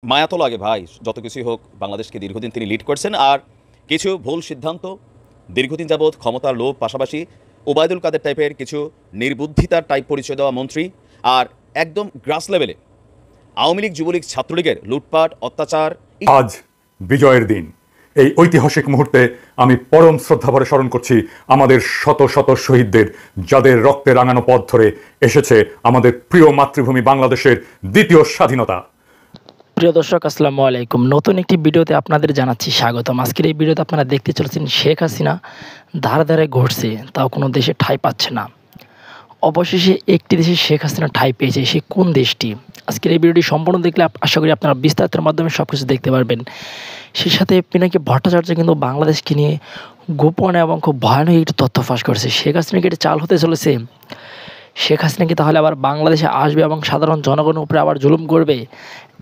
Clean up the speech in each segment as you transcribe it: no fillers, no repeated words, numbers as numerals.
মায়া তো লাগে ভাই, যত কিছুই হোক বাংলাদেশকে দীর্ঘদিন তিনি লিড করছেন। আর কিছু ভুল সিদ্ধান্ত, দীর্ঘদিন যাবৎ ক্ষমতার লোভ, পাশাপাশি ওবায়দুল কাদের টাইপের কিছু নির্বুদ্ধিতার টাইপ পরিচয় দেওয়া মন্ত্রী, আর একদম গ্রাস লেভেলে আওয়ামী লীগ, যুবলীগ, ছাত্রলীগের লুটপাট, অত্যাচার। আজ বিজয়ের দিন। এই ঐতিহাসিক মুহূর্তে আমি পরম শ্রদ্ধাভরে স্মরণ করছি আমাদের শত শত শহীদদের, যাদের রক্তে রাঙানো পথ ধরে এসেছে আমাদের প্রিয় মাতৃভূমি বাংলাদেশের দ্বিতীয় স্বাধীনতা। প্রিয় দর্শক, আসসালামু আলাইকুম। নতুন একটি ভিডিওতে আপনাদের জানাচ্ছি স্বাগতম। আজকের এই ভিডিওতে আপনারা দেখতে চলেছেন শেখ হাসিনা ধারে ধারে ঘুরছে, তাও কোনো দেশে ঠাঁই পাচ্ছে না। অবশেষে একটি দেশে শেখ হাসিনা ঠাঁই পেয়েছে, সে কোন দেশটি? আজকের এই ভিডিওটি সম্পূর্ণ দেখলে আশা করি আপনারা বিস্তারিতের মাধ্যমে সব কিছু দেখতে পারবেন। সেই সাথে পিনাকি ভট্টাচার্য কিন্তু বাংলাদেশকে নিয়ে গোপন এবং খুব ভয়ানক একটি তথ্য ফাঁস করেছে। শেখ হাসিনাকে এটি চাল হতে চলেছে। শেখ হাসিনা কি তাহলে আবার বাংলাদেশে আসবে এবং সাধারণ জনগণের উপরে আবার জুলুম করবে?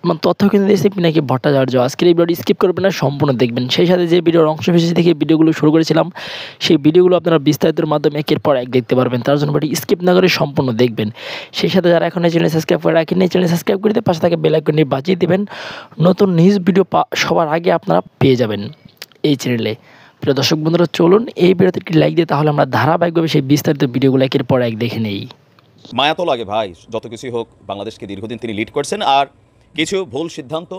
এমন তথ্য কিন্তু দিয়েছে পিনাকি ভট্টাচার্য। আজকের এই ভিডিওটি স্কিপ করবেন না, সম্পূর্ণ দেখবেন। সেই সাথে যে ভিডিওর অংশ বিশেষ থেকে ভিডিওগুলো শুরু করেছিলাম, সেই ভিডিওগুলো আপনারা বিস্তারিতের মাধ্যমে একের পর এক দেখতে পারবেন। তার জন্য ভিডিও স্কিপ না করে সম্পূর্ণ দেখবেন। সেই সাথে যারা এখন এই চ্যানেল সাবস্ক্রাইব করে রাখেন, এই চ্যানেল সাবস্ক্রাইব করে দিয়ে পাশে থাকে বেল আইকনটি বাজিয়ে দেবেন। নতুন নিউজ ভিডিও সবার আগে আপনারা পেয়ে যাবেন এই চ্যানেলে। প্রিয় দর্শক বন্ধুরা, চলুন এই ভিডিওতে একটি লাইক দিয়ে তাহলে আমরা ধারাবাহিকভাবে সেই বিস্তারিত ভিডিওগুলো একের পর এক দেখে নেই। মায়া তো লাগে ভাই, যত কিছুই হোক বাংলাদেশকে দীর্ঘদিন তিনি লিড করছেন। আর কিছু ভুল সিদ্ধান্ত,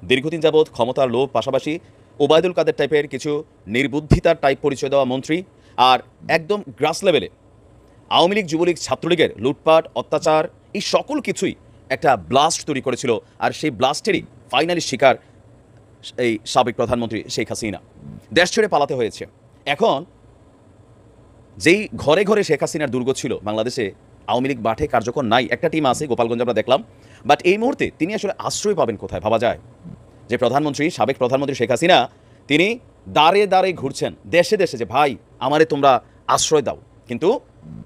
দীর্ঘদিন যাবৎ ক্ষমতার লোভ, পাশাপাশি ওবায়দুল কাদের টাইপের কিছু নির্বুদ্ধিতার টাইপ পরিচয় দেওয়া মন্ত্রী, আর একদম গ্রাস লেভেলে আওয়ামী লীগ, যুবলীগ, ছাত্রলীগের লুটপাট, অত্যাচার, এই সকল কিছুই একটা ব্লাস্ট তৈরি করেছিল। আর সেই ব্লাস্টেরই ফাইনালি শিকার এই সাবেক প্রধানমন্ত্রী শেখ হাসিনা। দেশ ছেড়ে পালাতে হয়েছে। এখন যেই ঘরে ঘরে শেখ হাসিনার দুর্গ ছিল বাংলাদেশে, আওয়ামী লীগ মাঠে কার্যকর নাই, একটা টিম আছে গোপালগঞ্জে আমরা দেখলাম। বাট এই মুহূর্তে তিনি আসলে আশ্রয় পাবেন কোথায় ভাবা যায়? যে প্রধানমন্ত্রী, সাবেক প্রধানমন্ত্রী শেখ হাসিনা, তিনি দাঁড়ে দাঁড়ে ঘুরছেন দেশে দেশে, যে ভাই আমারে তোমরা আশ্রয় দাও, কিন্তু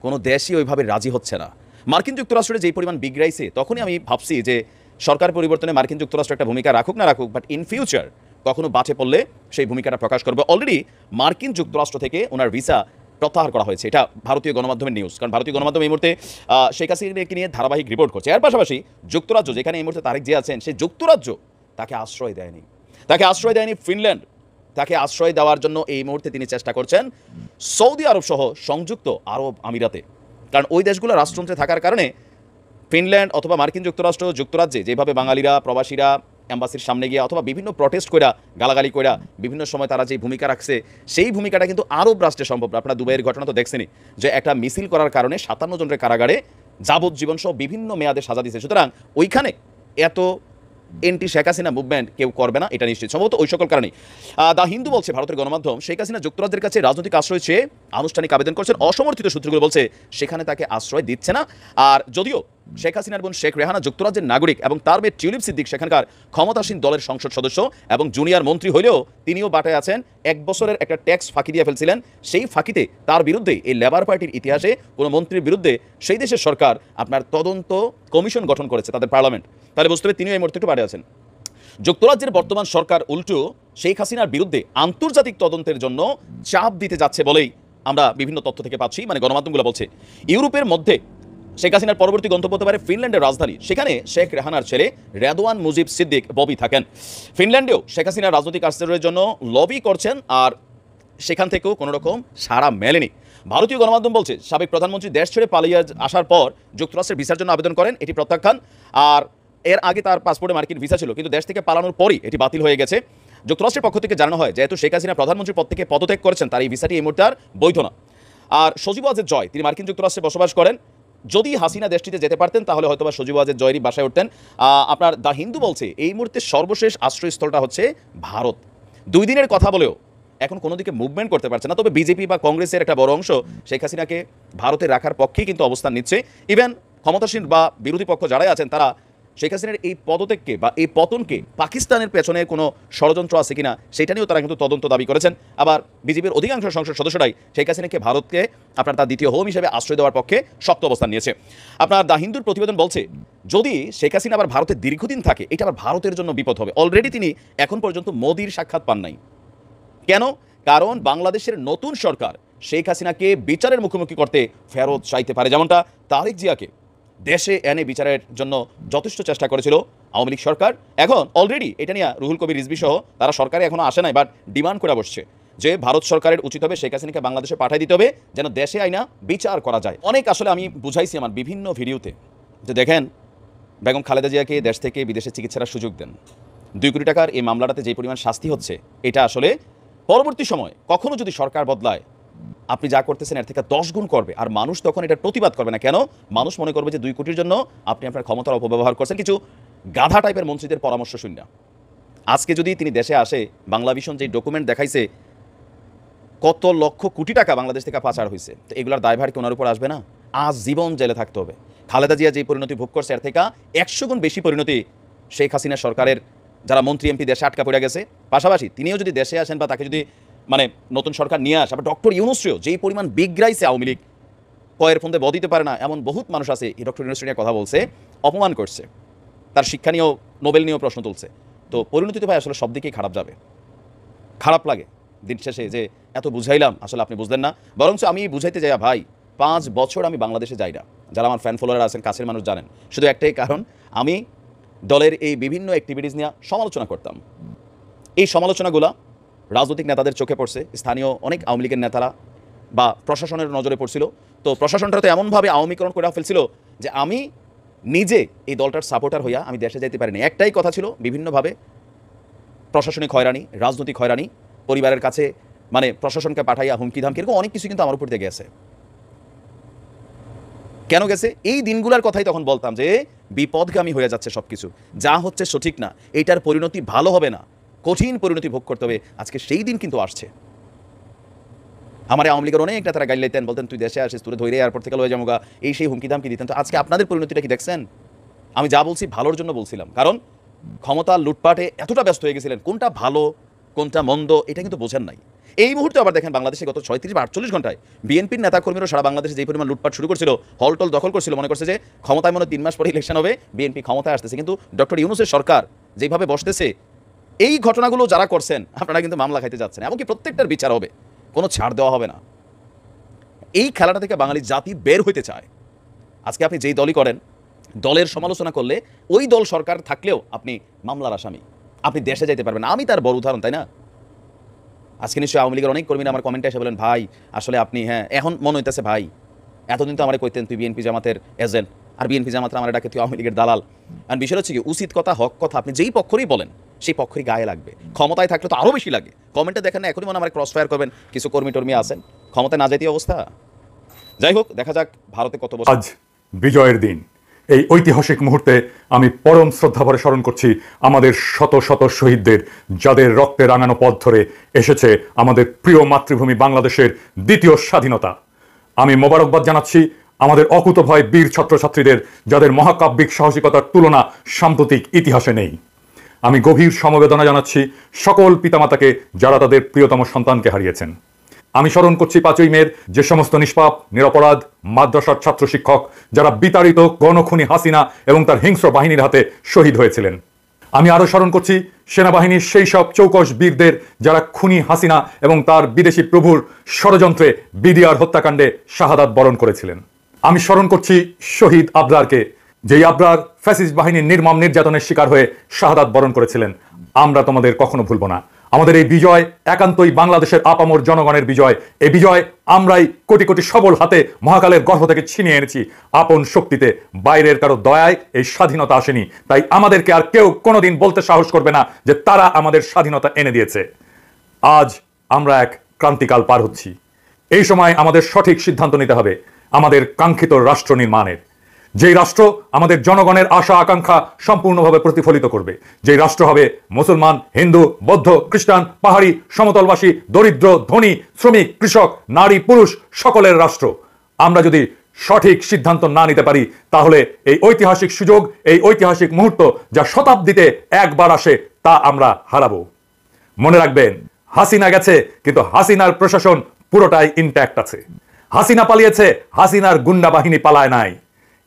কোনো দেশই ওইভাবে রাজি হচ্ছে না। মার্কিন যুক্তরাষ্ট্রে যেই পরিমাণ বিগড়াইছে, তখনই আমি ভাবছি যে সরকার পরিবর্তনে মার্কিন যুক্তরাষ্ট্র একটা ভূমিকা রাখুক না রাখুক, বাট ইন ফিউচার কখনো বাঁচে পড়লে সেই ভূমিকাটা প্রকাশ করবে। অলরেডি মার্কিন যুক্তরাষ্ট্র থেকে ওনার ভিসা প্রত্যাহার করা হয়েছে, এটা ভারতীয় গণমাধ্যমের নিউজ। কারণ ভারতীয় গণমাধ্যম এই মুহূর্তে শেখ হাসিনাকে নিয়ে ধারাবাহিক রিপোর্ট করছে। এর পাশাপাশি যুক্তরাজ্য, যেখানে এই মুহূর্তে তারেক জিয়া আছেন, সেই যুক্তরাজ্য তাকে আশ্রয় দেয়নি। তাকে আশ্রয় দেয়নি ফিনল্যান্ড। তাকে আশ্রয় দেওয়ার জন্য এই মুহূর্তে তিনি চেষ্টা করছেন সৌদি আরব সহ সংযুক্ত আরব আমিরাতে। কারণ ওই দেশগুলো রাষ্ট্রযন্ত্রে থাকার কারণে ফিনল্যান্ড অথবা মার্কিন যুক্তরাষ্ট্র, যুক্তরাজ্যে যেভাবে বাঙালিরা, প্রবাসীরা অ্যাম্বাসির সামনে গিয়ে অথবা বিভিন্ন প্রটেস্ট কইরা, গালাগালি কইরা বিভিন্ন সময় তারা যে ভূমিকা রাখছে, সেই ভূমিকাটা কিন্তু আরব রাষ্ট্রে সম্ভব না। আপনারা দুবাইয়ের ঘটনা তো দেখছেনই, যে একটা মিছিল করার কারণে 57 জনের কারাগারে যাবজ্জীবন সহ বিভিন্ন মেয়াদে সাজা দিয়েছে। সুতরাং ওইখানে এত এন্টি শেখ হাসিনা মুভমেন্ট কেউ করবে না, এটা নিশ্চিত। সম্ভবত ওই সকল কারণেই দ্য হিন্দু বলছে, ভারতের গণমাধ্যম, শেখ হাসিনা যুক্তরাজ্যের কাছে রাজনৈতিক আশ্রয় চেয়ে আনুষ্ঠানিক আবেদন করছেন। অসমর্থিত সূত্রগুলো বলছে সেখানে তাকে আশ্রয় দিচ্ছে না। আর যদিও শেখ হাসিনার বোন শেখ রেহানা যুক্তরাজ্যের নাগরিক এবং তার মেয়ে টিউলিপ সিদ্দিক সেখানকার ক্ষমতাসীন দলের সংসদ সদস্য এবং জুনিয়র মন্ত্রী হলেও তিনিও বাটায় আছেন। 1 বছরের একটা ট্যাক্স ফাঁকি দিয়ে ফেলছিলেন। সেই ফাঁকিতে তার বিরুদ্ধে, এই লেবার পার্টির ইতিহাসে কোনো মন্ত্রীর বিরুদ্ধে সেই দেশের সরকার আপনার তদন্ত কমিশন গঠন করেছে, তাদের পার্লামেন্ট। তাহলে বুঝতে হবে তিনিও এই মুহূর্তে একটু বাড়ে আছেন। যুক্তরাজ্যের বর্তমান সরকার উল্টো শেখ হাসিনার বিরুদ্ধে আন্তর্জাতিক তদন্তের জন্য চাপ দিতে যাচ্ছে বলেই আমরা বিভিন্ন তথ্য থেকে পাচ্ছি, মানে গণমাধ্যমগুলো বলছে। ইউরোপের মধ্যে শেখ হাসিনার পরবর্তী গন্তব্য হতে পারে ফিনল্যান্ডের রাজধানী। সেখানে শেখ রেহানার ছেলে রেদওয়ান মুজিব সিদ্দিক ববি থাকেন। ফিনল্যান্ডেও শেখ হাসিনার রাজনৈতিক আশ্রয়ের জন্য লবি করছেন, আর সেখান থেকেও কোনো রকম সাড়া মেলেনি। ভারতীয় গণমাধ্যম বলছে সাবেক প্রধানমন্ত্রী দেশ ছেড়ে পালিয়ে আসার পর যুক্তরাষ্ট্রের ভিসার জন্য আবেদন করেন, এটি প্রত্যাখ্যান। আর এর আগে তার পাসপোর্টে মার্কিন ভিসা ছিল, কিন্তু দেশ থেকে পালানোর পরই এটি বাতিল হয়ে গেছে। যুক্তরাষ্ট্রের পক্ষ থেকে জানানো হয়, যেহেতু শেখ হাসিনা প্রধানমন্ত্রীর পদ থেকে পদত্যাগ করেছেন, তার এই ভিসাটি এই মুহূর্তে আর বৈধ না। আর সজীব ওয়াজেদ জয়, তিনি মার্কিন যুক্তরাষ্ট্রে বসবাস করেন। যদি হাসিনা দেশটিতে যেতে পারতেন তাহলে হয়তো বা সজীব ওয়াজেদ জয়েরই বাসায় উঠতেন। আপনার দ্য হিন্দু বলছে এই মুহূর্তে সর্বশেষ আশ্রয়স্থলটা হচ্ছে ভারত। 2 দিনের কথা বলেও এখন কোনো দিকে মুভমেন্ট করতে পারছে না। তবে বিজেপি বা কংগ্রেসের একটা বড় অংশ শেখ হাসিনাকে ভারতে রাখার পক্ষেই কিন্তু অবস্থান নিচ্ছে। ইভেন ক্ষমতাসীন বা বিরোধী পক্ষ যারাই আছেন, তারা শেখ হাসিনার এই পদত্যাগকে বা এই পতনকে পাকিস্তানের পেছনে কোনো ষড়যন্ত্র আছে কিনা সেটা নিয়েও তারা কিন্তু তদন্ত দাবি করেছেন। আবার বিজেপির অধিকাংশ সংসদ সদস্যরাই শেখ হাসিনাকে ভারতকে আপনার তার দ্বিতীয় হোম হিসেবে আশ্রয় দেওয়ার পক্ষে শক্ত অবস্থান নিয়েছে। আপনার দ্য হিন্দুর প্রতিবেদন বলছে, যদি শেখ হাসিনা আবার ভারতে দীর্ঘদিন থাকে, এটা আবার ভারতের জন্য বিপদ হবে। অলরেডি তিনি এখন পর্যন্ত মোদির সাক্ষাৎ পান নাই। কেন? কারণ বাংলাদেশের নতুন সরকার শেখ হাসিনাকে বিচারের মুখোমুখি করতে ফেরত চাইতে পারে, যেমনটা তারেক জিয়াকে দেশে এনে বিচারের জন্য যথেষ্ট চেষ্টা করেছিল আওয়ামী লীগ সরকার। এখন অলরেডি এটা নিয়ে রুহুল কবির রিজভী সহ তারা সরকারে এখনও আসে নাই, বাট ডিমান্ড করে বসছে যে ভারত সরকারের উচিত হবে শেখ হাসিনাকে বাংলাদেশে পাঠিয়ে দিতে হবে যেন দেশে আইনা বিচার করা যায়। অনেক আসলে আমি বুঝাইছি আমার বিভিন্ন ভিডিওতে যে দেখেন, বেগম খালেদা জিয়াকে দেশ থেকে বিদেশে চিকিৎসার সুযোগ দেন। 2 কোটি টাকার এই মামলাটাতে যে পরিমাণ শাস্তি হচ্ছে, এটা আসলে পরবর্তী সময় কখনো যদি সরকার বদলায় আপনি যা করতেছেন এর থেকে 10 গুণ করবে, আর মানুষ তখন এটার প্রতিবাদ করবে না। কেন? মানুষ মনে করবে যে 2 কোটির জন্য আপনি আপনার ক্ষমতার অপব্যবহার করছেন কিছু গাধা টাইপের মন্ত্রীদের পরামর্শ শুনে। আজকে যদি তিনি দেশে আসে, বাংলা ভিশন যে ডকুমেন্ট দেখাইছে কত লক্ষ কোটি টাকা বাংলাদেশ থেকে পাচার হয়েছে, তো এগুলোর দায়ভার কি ওনার উপর আসবে না? আজ জীবন জেলে থাকতে হবে। খালেদা জিয়া যে পরিণতি ভোগ করছে এর থেকে 100 গুণ বেশি পরিণতি শেখ হাসিনা সরকারের যারা মন্ত্রী এমপি দেশে আটকা পড়ে গেছে। পাশাপাশি তিনিও যদি দেশে আসেন বা তাকে যদি নতুন সরকার নিয়ে আসে, আবার ডক্টর ইউনূসও যেই পরিমাণ বিগ্রাইছে আওয়ামী লীগ, কয়ের ফোনতে দিতে পারে না এমন বহুত মানুষ আছে এই ডক্টর ইউনূস নিয়ে কথা বলছে, অপমান করছে, তার শিক্ষা নিয়েও নোবেল নিয়েও প্রশ্ন তুলছে। তো পরিণতি তো ভাই আসলে সব দিকেই খারাপ যাবে। খারাপ লাগে দিন শেষে যে এত বুঝাইলাম আসলে আপনি বুঝলেন না। বরঞ্চ আমি বুঝাইতে যাই ভাই 5 বছর আমি বাংলাদেশে যাই না, যারা আমার ফ্যান ফলোয়ার আছেন কাছের মানুষ জানেন, শুধু একটাই কারণ, আমি দলের এই বিভিন্ন অ্যাক্টিভিটিস নিয়ে সমালোচনা করতাম। এই সমালোচনাগুলো রাজনৈতিক নেতাদের চোখে পড়ছে, স্থানীয় অনেক আওয়ামী লীগের নেতারা বা প্রশাসনের নজরে পড়ছিল। তো প্রশাসনটা তো এমনভাবে আওয়ামীকরণ করে ফেলছিল যে আমি নিজে এই দলটার সাপোর্টার হইয়া আমি দেশে যেতে পারিনি। একটাই কথা ছিল, বিভিন্নভাবে প্রশাসনিক হয়রানি, রাজনৈতিক হয়রানি, পরিবারের কাছে প্রশাসনকে পাঠাইয়া হুমকি ধামকি, এরকম অনেক কিছু কিন্তু আমার উপর দিয়ে গেছে। কেন গেছে? এই দিনগুলোর কথাই তখন বলতাম যে বিপদগামী হয়ে যাচ্ছে সব কিছু, যা হচ্ছে সঠিক না, এইটার পরিণতি ভালো হবে না, কঠিন পরিণতি ভোগ করতে হবে। আজকে সেই দিন কিন্তু আসছে। আমার আওয়ামী লীগের অনেক নেতারা গাইল লাইতেন, বলতেন তুই দেশে আসিস, তুই ধরে এয়ারপোর্ট থেকে লয়ে যাবো, এই সেই হুমকি ধামকি দিতেন। তো আজকে আপনাদের পরিণতিটা কি দেখছেন? আমি যা বলছি ভালোর জন্য বলছিলাম, কারণ ক্ষমতা লুটপাটে এতটা ব্যস্ত হয়ে গেছিলেন, কোনটা ভালো কোনটা মন্দ এটা কিন্তু বোঝেন নাই। এই মুহূর্তে আবার দেখেন বাংলাদেশে গত 36 বা 48 ঘন্টায় বিএনপির নেতাকর্মীরা সারা বাংলাদেশে যে পরিমাণ লুটপাট শুরু করছিল, হলটল দখল করছিল, মনে করছে যে ক্ষমতায় 3 মাস পরে ইলেকশন হবে, বিএনপি ক্ষমতায় আসতেছে। কিন্তু ডক্টর ইউনূসের সরকার যেভাবে বসতেছে, এই ঘটনাগুলো যারা করছেন আপনারা কিন্তু মামলা খাইতে যাচ্ছেন, এমনকি প্রত্যেকটার বিচার হবে, কোনো ছাড় দেওয়া হবে না। এই খেলাটা থেকে বাঙালি জাতি বের হইতে চায়। আজকে আপনি যেই দলই করেন, দলের সমালোচনা করলে ওই দল সরকার থাকলেও আপনি মামলার আসামি, আপনি দেশে যাইতে পারবেন না। আমি তার বড় উদাহরণ, তাই না? আজকে নিশ্চয়ই আওয়ামী লীগের অনেক কর্মীরা আমার কমেন্টে এসে বলেন, ভাই আসলে আপনি, হ্যাঁ এখন মনে হইতেছে ভাই এতদিন তো আমার কইতেন তুই বিএনপি জামাতের এজেন্ট, আর বিএনপি জামাতের আমার ডাকে তুই আওয়ামী লীগের দালাল। আর বিষয় হচ্ছে কি, উচিত কথা হক কথা আপনি যেই পক্ষরই বলেন সেই পক্ষরই গায়ে লাগবে। ক্ষমতায় থাকলে তো আরও বেশি লাগে। কমেন্টে দেখেন না, এখনই মনে আমার ক্রস ফায়ার করবেন কিছু কর্মী টর্মী আছেন, ক্ষমতায় না যেতে অবস্থা। যাই হোক, দেখা যাক ভারতে কত বছর। আজ বিজয়ের দিন, এই ঐতিহাসিক মুহূর্তে আমি পরম শ্রদ্ধাভরে স্মরণ করছি আমাদের শত শত শহীদদের, যাদের রক্তে রাঙানো পথ ধরে এসেছে আমাদের প্রিয় মাতৃভূমি বাংলাদেশের দ্বিতীয় স্বাধীনতা। আমি মোবারকবাদ জানাচ্ছি আমাদের অকুতভয় বীর ছাত্রছাত্রীদের, যাদের মহাকাব্যিক সাহসিকতার তুলনা সাম্প্রতিক ইতিহাসে নেই। আমি গভীর সমবেদনা জানাচ্ছি সকল পিতামাতাকে যারা তাদের প্রিয়তম সন্তানকে হারিয়েছেন। আমি স্মরণ করছি 5ই মের যে সমস্ত নিষ্পাপ নিরপরাধ মাদ্রাসার ছাত্র শিক্ষক যারা বিতাড়িত গণখুনি হাসিনা এবং তার হিংস্র বাহিনীর হাতে শহীদ হয়েছিলেন। আমি আরও স্মরণ করছি সেনাবাহিনীর সেই সব চৌকস বীরদের যারা খুনি হাসিনা এবং তার বিদেশি প্রভুর ষড়যন্ত্রে বিডিআর হত্যাকাণ্ডে শাহাদাত বরণ করেছিলেন। আমি স্মরণ করছি শহীদ আবরারকে, যেই আবরার ফ্যাসিস্ট বাহিনীর নির্মম নির্যাতনের শিকার হয়ে শাহাদাত বরণ করেছিলেন। আমরা তোমাদের কখনো ভুলব না। আমাদের এই বিজয় একান্তই বাংলাদেশের আপামর জনগণের বিজয়। এই বিজয় আমরাই কোটি কোটি সবল হাতে মহাকালের গর্ভ থেকে ছিনিয়ে এনেছি আপন শক্তিতে। বাইরের কারো দয়ায় এই স্বাধীনতা আসেনি, তাই আমাদেরকে আর কেউ কোনোদিন বলতে সাহস করবে না যে তারা আমাদের স্বাধীনতা এনে দিয়েছে। আজ আমরা এক ক্রান্তিকাল পার হচ্ছি। এই সময় আমাদের সঠিক সিদ্ধান্ত নিতে হবে আমাদের কাঙ্ক্ষিত রাষ্ট্র নির্মাণের, যেই রাষ্ট্র আমাদের জনগণের আশা আকাঙ্ক্ষা সম্পূর্ণভাবে প্রতিফলিত করবে, যেই রাষ্ট্র হবে মুসলমান, হিন্দু, বৌদ্ধ, খ্রিস্টান, পাহাড়ি, সমতলবাসী, দরিদ্র, ধনী, শ্রমিক, কৃষক, নারী, পুরুষ সকলের রাষ্ট্র। আমরা যদি সঠিক সিদ্ধান্ত না নিতে পারি তাহলে এই ঐতিহাসিক সুযোগ, এই ঐতিহাসিক মুহূর্ত যা শতাব্দীতে একবার আসে তা আমরা হারাবো। মনে রাখবেন, হাসিনা গেছে কিন্তু হাসিনার প্রশাসন পুরোটাই ইনট্যাক্ট আছে। হাসিনা পালিয়েছে, হাসিনার গুন্ডা বাহিনী পালায় নাই।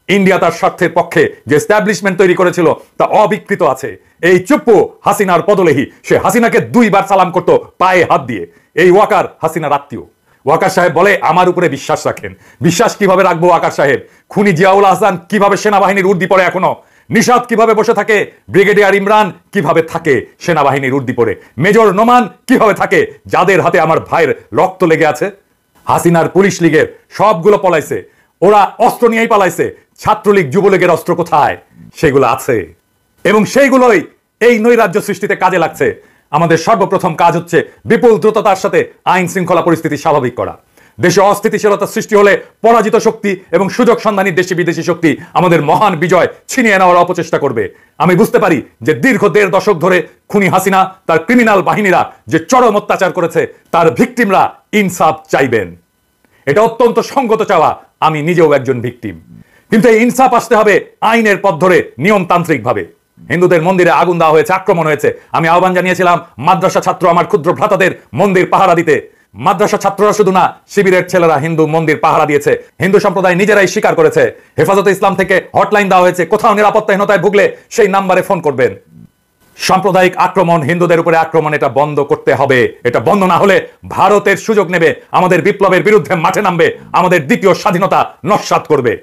ইন্ডিয়া তার স্বার্থের পক্ষে যে এস্টাবলিশমেন্ট তৈরি করেছিল তা অবিকৃত আছে। এই চুপ্পু হাসিনার পদলেহি, সে হাসিনাকে 2 বার সালাম করত পায়ে হাত দিয়ে। এই ওয়াকার হাসিনার আত্মীয়। ওয়াকার সাহেব বলে আমার উপরে বিশ্বাস রাখেন। বিশ্বাস কিভাবে রাখবো ওয়াকার সাহেব? খুনি জিয়াউল আহসান কিভাবে সেনাবাহিনীর উর্দি পড়ে এখনো, নিশাত কিভাবে বসে থাকে, ব্রিগেডিয়ার ইমরান কিভাবে থাকে সেনাবাহিনীর উর্দি পড়ে, মেজর নোমান কিভাবে থাকে, যাদের হাতে আমার ভাইয়ের রক্ত লেগে আছে। হাসিনার পুলিশ লীগের সবগুলো পলাইছে, ওরা অস্ত্র নিয়েই পালাইছে। ছাত্রলীগ যুবলীগের অস্ত্র কোথায়? সেগুলো আছে, এবং সেইগুলোই এই নৈরাজ্য সৃষ্টিতে কাজে লাগছে। আমাদের সর্বপ্রথম কাজ হচ্ছে বিপুল দ্রুততার সাথে আইন শৃঙ্খলা পরিস্থিতি স্বাভাবিক করা। দেশে অস্থিতিশীলতা সৃষ্টি হলে পরাজিত শক্তি এবং সুযোগ সন্ধানী দেশি বিদেশি শক্তি আমাদের মহান বিজয় ছিনিয়ে নেওয়ার অপচেষ্টা করবে। আমি বুঝতে পারি যে দীর্ঘ 1.5 দশক ধরে খুনি হাসিনা তার ক্রিমিনাল বাহিনীরা যে চরম অত্যাচার করেছে, তার ভিকটিমরা ইনসাফ চাইবেন। এটা অত্যন্ত সঙ্গত চাওয়া, আমি নিজেও একজন ভিকটিম। কিন্তু এই ইনসাফ আসতে হবে আইনের পথ ধরে, নিয়মতান্ত্রিক ভাবে। হিন্দুদের মন্দিরে আগুন দেওয়া হয়েছে, আক্রমণ হয়েছে। আমি আহ্বান জানিয়েছিলাম মাদ্রাসা ছাত্র আমার ক্ষুদ্র ভ্রাতাদের মন্দির পাহারা দিতে। মাদ্রাসা ছাত্ররা শুধু না, শিবিরের ছেলেরা হিন্দু মন্দির পাহারা দিয়েছে। হিন্দু সম্প্রদায় নিজেরাই স্বীকার করেছে। হেফাজতে ইসলাম থেকে হটলাইন দেওয়া হয়েছে, কোথাও নিরাপত্তাহীনতায় ভুগলে সেই নাম্বারে ফোন করবেন। সাম্প্রদায়িক আক্রমণ, হিন্দুদের উপরে আক্রমণ, এটা বন্ধ করতে হবে। এটা বন্ধ না হলে ভারতের সুযোগ নেবে, আমাদের বিপ্লবের বিরুদ্ধে মাঠে নামবে, আমাদের দ্বিতীয় স্বাধীনতা নস্যাৎ করবে।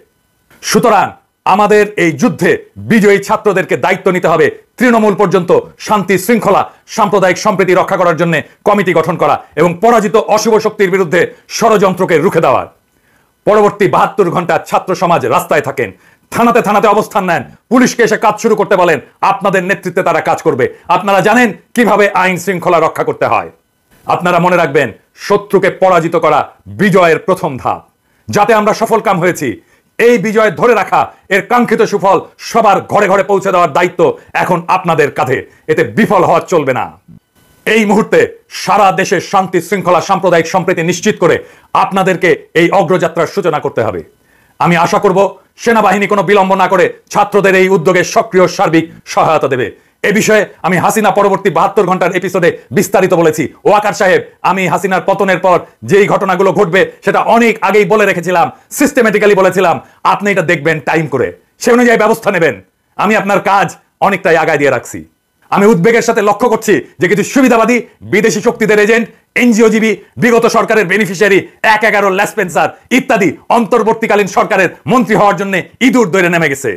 সুতরাং আমাদের এই যুদ্ধে বিজয়ী ছাত্রদেরকে দায়িত্ব নিতে হবে তৃণমূল পর্যন্ত শান্তি শৃঙ্খলা সাম্প্রদায়িক সম্প্রীতি রক্ষা করার জন্য কমিটি গঠন করা এবং পরাজিত অশুভ শক্তির বিরুদ্ধে ষড়যন্ত্রকে রুখে দেওয়ার। পরবর্তী 72 ঘন্টা ছাত্র সমাজ রাস্তায় থাকেন, থানাতে থানাতে অবস্থান নেন, পুলিশকে এসে কাজ শুরু করতে বলেন। আপনাদের নেতৃত্বে তারা কাজ করবে। আপনারা জানেন কিভাবে আইন শৃঙ্খলা রক্ষা করতে হয়। আপনারা মনে রাখবেন, শত্রুকে পরাজিত করা বিজয়ের প্রথম ধাপ। যাতে আমরা সফলকাম হয়েছি, এই বিজয় ধরে রাখা, এর কাঙ্ক্ষিত সুফল সবার ঘরে ঘরে পৌঁছে দেওয়ার দায়িত্ব এখন আপনাদের কাঁধে। এতে বিফল হওয়া চলবে না। এই মুহূর্তে সারা দেশে শান্তি শৃঙ্খলা সাম্প্রদায়িক সম্প্রীতি নিশ্চিত করে আপনাদেরকে এই অগ্রযাত্রার সূচনা করতে হবে। আমি আশা করব সেনাবাহিনী কোনো বিলম্ব না করে ছাত্রদের এই উদ্যোগে সক্রিয় সার্বিক সহায়তা দেবে। এ বিষয়ে আমি হাসিনা পরবর্তী 72 ঘন্টার এপিসোডে বিস্তারিত বলেছি। ওয়াকার সাহেব, আমি হাসিনার পতনের পর যেই ঘটনাগুলো ঘটবে সেটা অনেক আগেই বলে রেখেছিলাম, সিস্টেমেটিক্যালি বলেছিলাম। আপনি এটা দেখবেন, টাইম করে সে অনুযায়ী ব্যবস্থা নেবেন। আমি আপনার কাজ অনেকটাই আগায় দিয়ে রাখছি। আমি উদ্বেগের সাথে লক্ষ্য করছি যে কিছু সুবিধাবাদী বিদেশি শক্তিদের এজেন্ট, এনজিওজীবী, বিগত সরকারের বেনিফিশিয়ারি, 1-11 ল্যাসপেন্সার ইত্যাদি অন্তর্বর্তীকালীন সরকারের মন্ত্রী হওয়ার জন্য ইঁদুর দৌড়ে নেমে গেছে।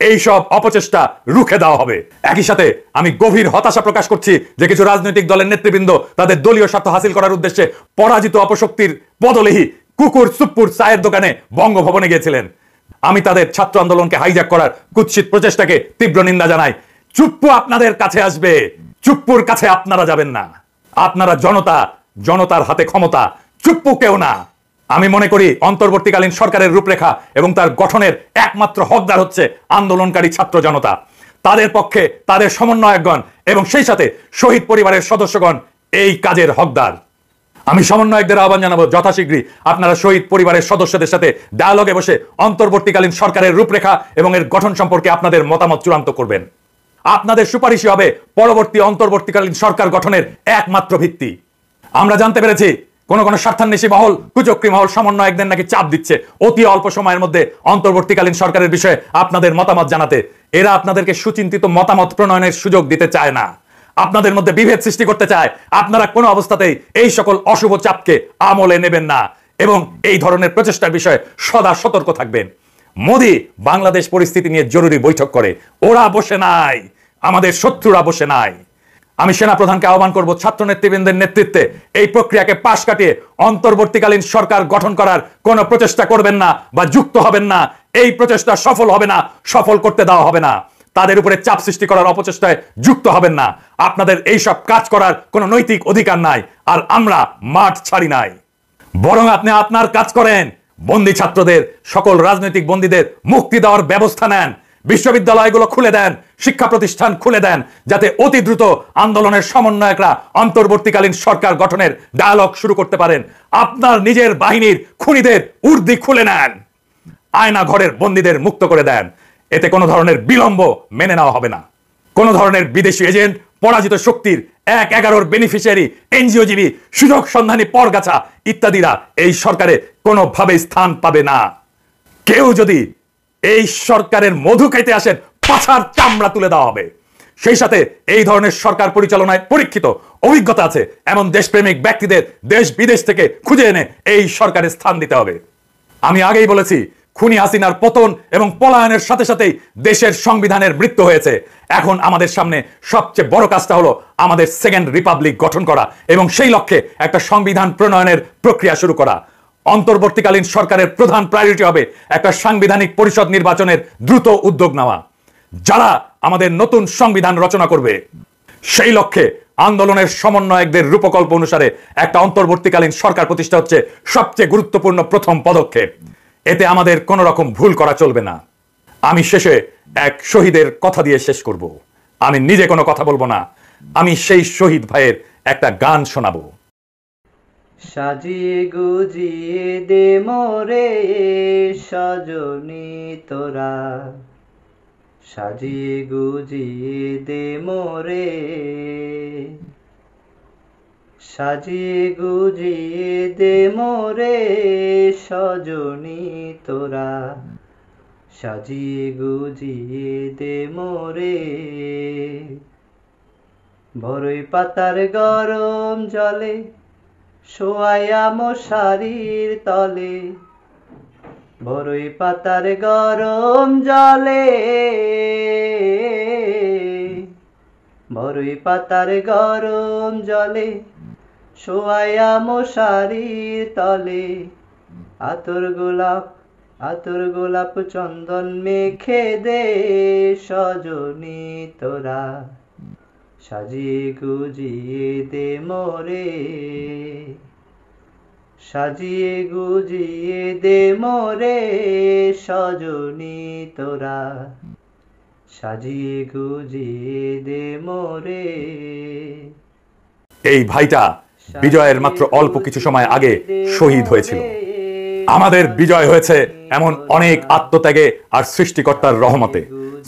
এই সব অপচেষ্টা রুখে দেওয়া হবে। একই সাথে আমি গভীর হতাশা প্রকাশ করছি যে কিছু রাজনৈতিক দলের নেতৃবৃন্দ তাদের দলীয় স্বার্থ হাসিল করার উদ্দেশ্যে পরাজিত অপশক্তির বদলেই কুকুর সুপ্পুর চায়ের দোকানে বঙ্গভবনে গিয়েছিলেন। আমি তাদের ছাত্র আন্দোলনকে হাইজ্যাক করার কুৎসিত প্রচেষ্টাকে তীব্র নিন্দা জানাই। চুপ্পু আপনাদের কাছে আসবে, চুপ্পুর কাছে আপনারা যাবেন না। আপনারা জনতা, জনতার হাতে ক্ষমতা, চুপ্পু কেউ না। আমি মনে করি অন্তর্বর্তীকালীন সরকারের রূপরেখা এবং তার গঠনের একমাত্র হকদার হচ্ছে আন্দোলনকারী ছাত্র জনতা, তাদের পক্ষে তাদের সমন্বয়কগণ এবং সেই সাথে শহীদ পরিবারের সদস্যগণ এই কাজের হকদার। আমি সমন্বয়কদের আহ্বান জানাবো, যথাশীঘ্রই আপনারা শহীদ পরিবারের সদস্যদের সাথে ডায়ালগে বসে অন্তর্বর্তীকালীন সরকারের রূপরেখা এবং এর গঠন সম্পর্কে আপনাদের মতামত চূড়ান্ত করবেন। আপনাদের সুপারিশই হবে পরবর্তী অন্তর্বর্তীকালীন সরকার গঠনের একমাত্র ভিত্তি। আমরা জানতে পেরেছি কোন কোন স্বার্থান্বেষী মহল, কুচক্রী মহল সমন্বয়কদের নাকি চাপ দিচ্ছে অতি অল্প সময়ের মধ্যে অন্তর্বর্তীকালীন সরকারের বিষয়ে আপনাদের মতামত জানাতে। এরা আপনাদেরকে সুচিন্তিত মতামত প্রণয়নের সুযোগ দিতে চায় না, আপনাদের মধ্যে বিভেদ সৃষ্টি করতে চায়। আপনারা কোনো অবস্থাতেই এই সকল অশুভ চাপকে আমলে নেবেন না এবং এই ধরনের প্রচেষ্টার বিষয়ে সদা সতর্ক থাকবেন। মোদি বাংলাদেশ পরিস্থিতি নিয়ে জরুরি বৈঠক করে, ওরা বসে নাই, আমাদের শত্রুরা বসে নাই। আমি সেনাপ্রধানকে আহ্বান করব ছাত্র নেতৃবৃন্দের নেতৃত্বে এই প্রক্রিয়াকে পাশ কাটিয়ে অন্তর্বর্তীকালীন সরকার গঠন করার কোনো প্রচেষ্টা করবেন না বা যুক্ত হবেন না। এই প্রচেষ্টা সফল হবে না, সফল করতে দেওয়া হবে না। তাদের উপরে চাপ সৃষ্টি করার অপচেষ্টায় যুক্ত হবেন না। আপনাদের এই সব কাজ করার কোনো নৈতিক অধিকার নাই, আর আমরা মাঠ ছাড়ি নাই। বরং আপনি আপনার কাজ করেন, বন্দী ছাত্রদের, সকল রাজনৈতিক বন্দীদের মুক্তি দেওয়ার ব্যবস্থা নেন, বিশ্ববিদ্যালয়গুলো খুলে দেন, শিক্ষা প্রতিষ্ঠান খুলে দেন, যাতে অতি দ্রুত আন্দোলনের সমন্বয়করা অন্তর্বর্তীকালীন সরকার গঠনের ডায়ালগ শুরু করতে পারেন। আপনার নিজের বাহিনীর খুনিদের উর্দি খুলে নেন, আয়না ঘরের বন্দীদের মুক্ত করে দেন। এতে কোনো ধরনের বিলম্ব মেনে নেওয়া হবে না। কোনো ধরনের বিদেশি এজেন্ট, পরাজিত শক্তির 1-11 বেনিফিশিয়ারি, এনজিওজীবী, সুযোগ সন্ধানী পরগাছা ইত্যাদিরা এই সরকারে কোনোভাবেই স্থান পাবে না। কেউ যদি এই সরকারের মধু খাইতে আসেন, পাছার চামড়া তুলে দেওয়া হবে। সেই সাথে এই ধরনের সরকার পরিচালনায় পরীক্ষিত অভিজ্ঞতা আছে এমন দেশপ্রেমিক ব্যক্তিদের দেশ বিদেশ থেকে খুঁজে এনে এই সরকারে স্থান দিতে হবে। আমি আগেই বলেছি, খুনি হাসিনার পতন এবং পলায়নের সাথে সাথেই দেশের সংবিধানের মৃত্যু হয়েছে। এখন আমাদের সামনে সবচেয়ে বড় কাজটা হলো আমাদের সেকেন্ড রিপাবলিক গঠন করা এবং সেই লক্ষ্যে একটা সংবিধান প্রণয়নের প্রক্রিয়া শুরু করা। অন্তর্বর্তীকালীন সরকারের প্রধান প্রায়োরিটি হবে একটা সাংবিধানিক পরিষদ নির্বাচনের দ্রুত উদ্যোগ নেওয়া, যারা আমাদের নতুন সংবিধান রচনা করবে। সেই লক্ষ্যে আন্দোলনের সমন্বয়কদের রূপকল্প অনুসারে একটা অন্তর্বর্তীকালীন সরকার প্রতিষ্ঠা হচ্ছে সবচেয়ে গুরুত্বপূর্ণ প্রথম পদক্ষেপ। এতে আমাদের কোনো রকম ভুল করা চলবে না। আমি শেষে এক শহীদের কথা দিয়ে শেষ করব। আমি নিজে কোনো কথা বলবো না, আমি সেই শহীদ ভাইয়ের একটা গান শোনাবো। সাজিয়ে গুজিয়ে দে মোরে সজনী তোরা, সাজিয়ে গুজিয়ে দে মোরে, সাজিয়ে গুজিয়ে দে মোরে সজনী তোরা, সাজিয়ে গুজিয়ে দে মোরে। বরই পাতার গরম জলে শোয়াইয়া মশারির তলে, বরই পাতার গরম জলে, বরই পাতার গরম জলে শোয়াইয়া মশারির তলে, আতর গোলাপ চন্দন মেখে দে সজনী তোরা, সাজিয়ে গুজিয়ে দে মোরে, সাজিয়ে গুজিয়ে দে মোরে সজনী তোরা, সাজিয়ে গুজিয়ে দে মোরে। এই ভাইটা বিজয়ের মাত্র অল্প কিছু সময় আগে শহীদ হয়েছিল। আমাদের বিজয় হয়েছে এমন অনেক আত্মত্যাগে আর সৃষ্টিকর্তার রহমতে।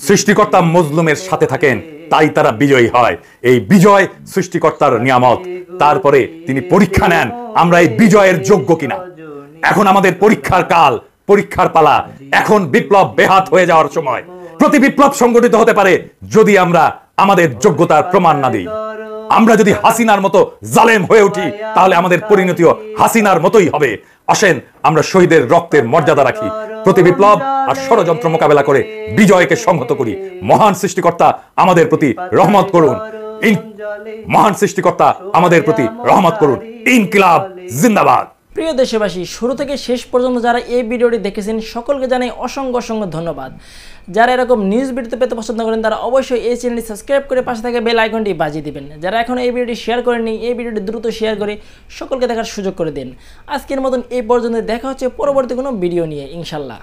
সৃষ্টিকর্তা মজলুমের সাথে থাকেন, তাই তারা বিজয়ী হয়। এই বিজয় সৃষ্টিকর্তার নিয়ামত। তারপরে তিনি পরীক্ষা নেন আমরা এই বিজয়ের যোগ্য কিনা। এখন আমাদের পরীক্ষার কাল, পরীক্ষার পালা। এখন বিপ্লব বেহাত হয়ে যাওয়ার সময়। প্রতি বিপ্লব সংগঠিত হতে পারে যদি আমরা আমাদের যোগ্যতার প্রমাণ না দিই। আমরা যদি হাসিনার মতো জালেম হয়ে উঠি তাহলে আমাদের পরিণতিও হাসিনার মতোই হবে। আসেন আমরা শহীদের রক্তের মর্যাদা রাখি, প্রতি বিপ্লব আর ষড়যন্ত্র মোকাবেলা করে বিজয়কে সংহত করি। মহান সৃষ্টিকর্তা আমাদের প্রতি রহমত করুন। মহান সৃষ্টিকর্তা আমাদের প্রতি রহমত করুন। ইনকিলাব জিন্দাবাদ। প্রিয় দেশবাসী, শুরু থেকে শেষ পর্যন্ত যারা এই ভিডিওটি দেখেছেন সকলকে জানাই অসংখ্য অসংখ্য ধন্যবাদ। যারা এরকম নিউজ ভিডিও পেতে পছন্দ করেন তারা অবশ্যই এই চ্যানেলটি সাবস্ক্রাইব করে পাশে থাকা বেল আইকনটি বাজিয়ে দিবেন। যারা এখনও এই ভিডিওটি শেয়ার করেননি, এই ভিডিওটি দ্রুত শেয়ার করে সকলকে দেখার সুযোগ করে দিন। আজকের মতন এই পর্যন্ত, দেখা হচ্ছে পরবর্তী কোনো ভিডিও নিয়ে ইনশাল্লাহ।